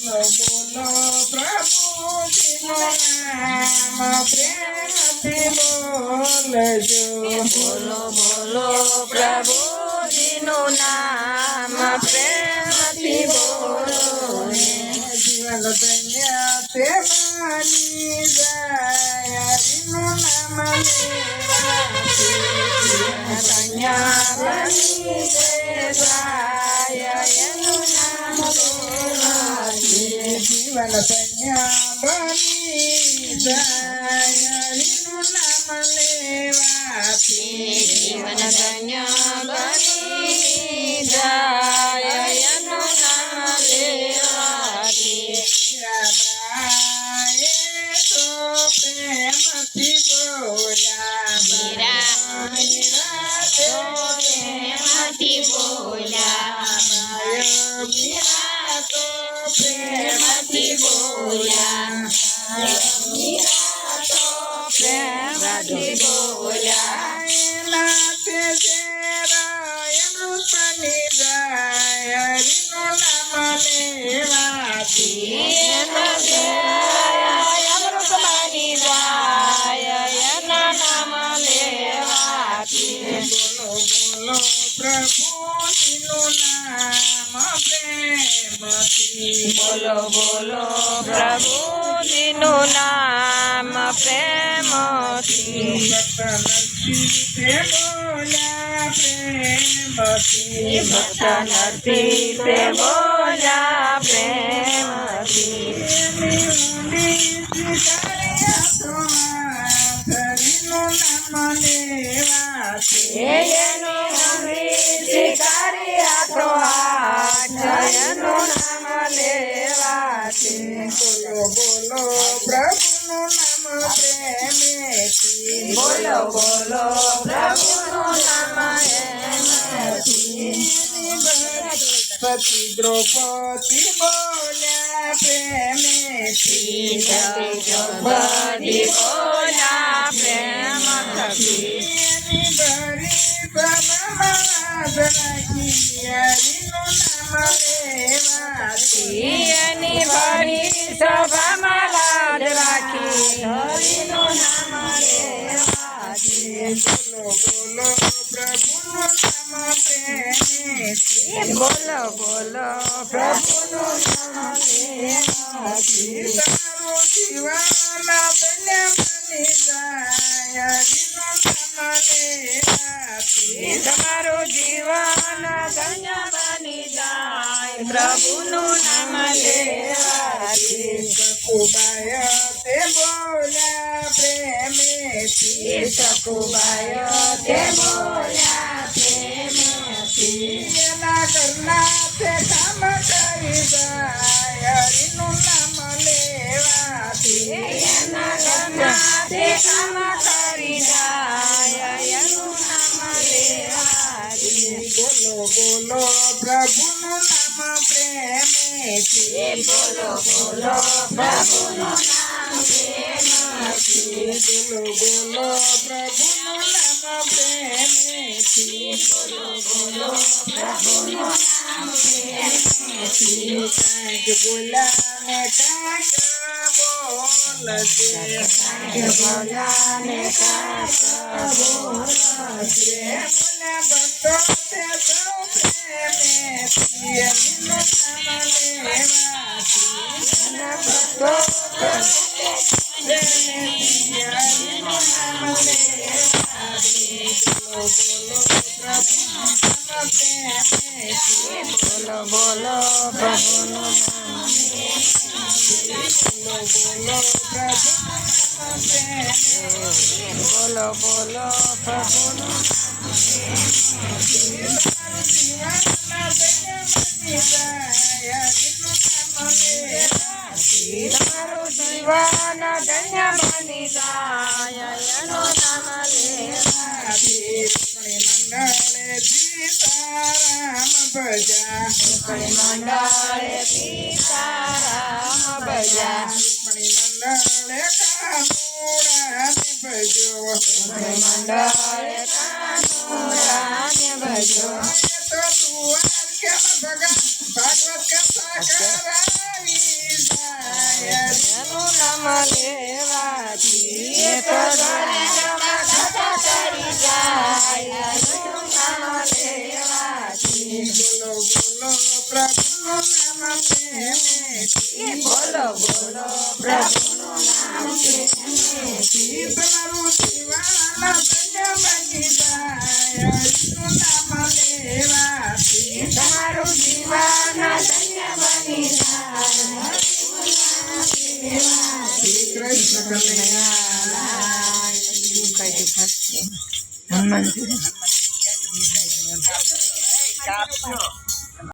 બોલો પ્રભુજીનું નામ પ્રેમથી બોલજો. બોલો બોલો પ્રભુજીનું નામ પ્રેમથી બોલો. જીવન ધન્ય તે માની જાય હરિનું નામ ધન્ય બની જાય એનું નામ લેવાથી. જીવન ધન્ય બની જાય હરિનું નામ લેવાથી. જીવન ધન્ય બની જાય એનું નામ લેવાથી. મીરાબાઈએ તો પ્રેમથી બોલ્યા. મીરા તો પ્રેમથી બોલ્યા. મીરા તો પ્રેમથી બોલ્યા. મીરા તો પ્રેમથી બોલ્યા. નાથે શેર એમનું બની જાય હરિનું નામ લેવાથી. અમૃત બની જાય એના નામ લેવાથી. બોલો બોલો પ્રભુજીનું નામ પ્રેમથી. બોલો બોલો પ્રભુજીનું નામ પ્રેમથી. ભક્ત નરસિંહ તે બોલ્યા પ્રેમથી. ભક્ત નરસિંહ તે બોલ્યા પ્રેમથી. એની ઊંડી સ્વીકાર્યા તો હરિનું નામ લેવાથી. એનું સ્વીકાર્યા તો એનું નામ લેવાથી. બોલો બોલો પ્રભુનું નામ પ્રેમેથી. બોલો બોલો પ્રભુનું નામ એમથી. પતિ દ્રૌપદી બોલ્યા પ્રેમેથી. બધી બોલ્યા પ્રેમ થકી. એની ભરી સભામાં રાખી હરિનું નામ લેવાથી. એની ભરી સભામાં લાજ રાખી હરિનું નામ લેવાથી. બોલો બોલો પ્રભુનું નામ પ્રેમેથી. બોલો બોલો પ્રભુનું નામ લેવાથી. તારું જીવન ધન્ય બની જાય હરિનું નામ લેવાથી. તમારું જીવન ધન્ય બની જાય પ્રભુનું નામ લેવાથી. સકુબાય તે બોલ્યા પ્રેમેથી. સકુબાય તે બોલ્યા પ્રેમથી. એના ઘરના તે કામ કરી જાય હરિનું નામ લેવાથી. એના ઘરના તે કામ કરી જાય એનું નામ લેવાથી. બોલો બોલો પ્રભુનું નામ પ્રેમેથી. બોલો બોલો પ્રભુનું નામ પ્રેમથી. બોલો બોલો પ્રભુનું નામ પ્રેમેથી. બોલો બોલો પ્રભુનું નામ પ્રેમથી. કાંઈક બોલ્યા ને કાંઈક બોલશે. બોલ્યા ને કાંઈક બોલશે. બોલ્યા ભક્તો તે સૌ પ્રેમેથી હરિનું નામ લેવાથી. ભક્તો પ્રેમેથી હરિનું નામ લેવાથી. બોલો બોલો પ્રભુનું નામ પ્રેમેથી. બોલો બોલો પ્રભુનું નામ. બોલો બોલો પ્રભુનું નામ પ્રેમેથી. બોલો બોલો પ્રભુનું નામ. તારું જીવન ધન્ય બની જાય હરિનું નામ લેવાથી. તમારું જીવન ધન્ય બની જાય એનું નામ લેવાથી. મંડળે સીતારામ ભજા. મંડળે સીતારામ ભજા. મંડળે કાનુડાને ભજો. મંડળે કાનુડાને ભજો. તો દ્વારકામાં ભાગવત કથા કરાવી નામ લેવાથી એ તો દરિદ્રમાં ખાતા તરી જાય હરિનું નામ લેવાથી બોલો બોલો પ્રભુનું નામ પ્રેમેથી બોલો બોલો પ્રભુનું નામ પ્રેમેથી તમારું જીવન ધન્ય બની જાય હરિનું નામ લેવાથી તમારું જીવન ધન્ય બની જાય શ્રી કૃષ્ણ કનૈયા હનુમાનજી